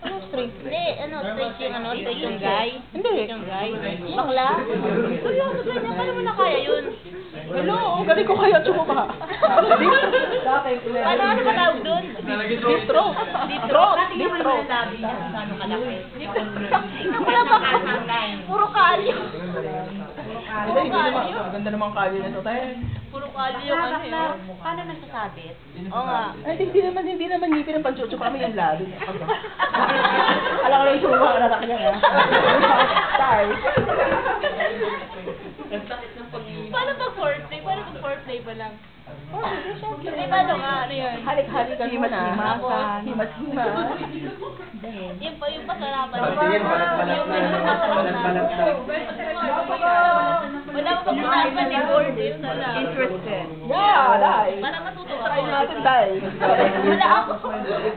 Ano straight? Hindi, straight yung guy. Hindi. Straight yung guy. Bakla? Seryoso ganyan, paano mo na kaya yun? Hello, galing ko kaya tsoko ka. Ano ba tawag dun? Distro. Distro? Distro. Sabi niya kung gaano kalaki. Wala ba ka? Puro kalyo. Ganda naman kalyo na ito, tayo. Puro kalyo yung ano yun. Paano nagsasabit? Oo nga. Ay, hindi naman ngipin ng panchucho kami yung lado. Alam ko lang yung suwa, anak niya nga. Tay. Paano pag foreplay? Paano pag foreplay pa lang? Eh, paano nga? Ano yun? Halik-halik ka naman ah. Himas-himas. Yung pasarapan. Tingin, balat-balat Yung na. Balat-balat na. wala pa pag-usapan ni board. Yun na lang. Interested. Yeah, dai. Para matutuwa Try ako. natin, dai. Wala ako.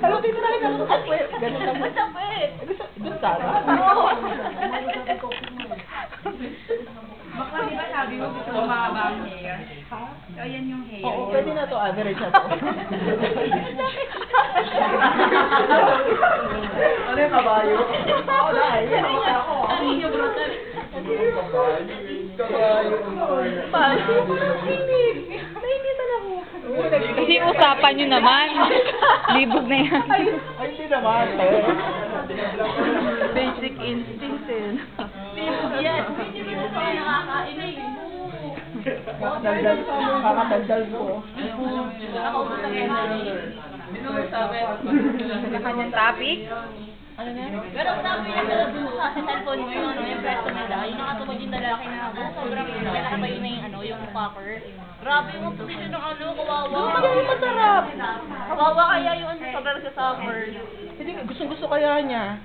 Alam, dito na rin ako sa puwet. Ganun lang. Basta pwede. Doon sana. Oo. Baka di ba sabi mo gusto mo mahaba ang hair? Ha? So, ayan yung hair. Oo, pwede na to. Average na to. Ano yung kabayo? Oo, dai. Ako. Nainitan ako. Kasi usapan nyo naman. Libog na yan. Ay, hindi naman. Basic instinct eh. Yan. Hindi mo pa nakakainig. Kakadaldal ko. Ako ba sa Sa kanyang traffic? Ano na? Pero sabi niya sa cellphone mo yung yung presto nila, yung nakatubad yung lalaki na sobrang kinakabayo na yung cover. Grabe yung position ng kawawa. Hindi masarap. Kawawa kaya yung sobrang nagsa-suffer. Hindi, gusto kaya niya.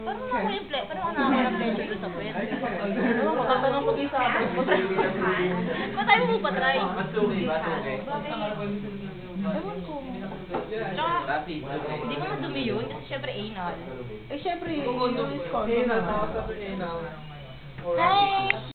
Parang ako yung parang ako nakaka-pleasure doon sa puwet. Ano, matatanong ko din sa akin. Patay mo pa try. Masugi, masugi. Ewan ko. Tsaka, hindi ko madumi yun kasi syempre anal. Eh, syempre, yung is condoms. Hi!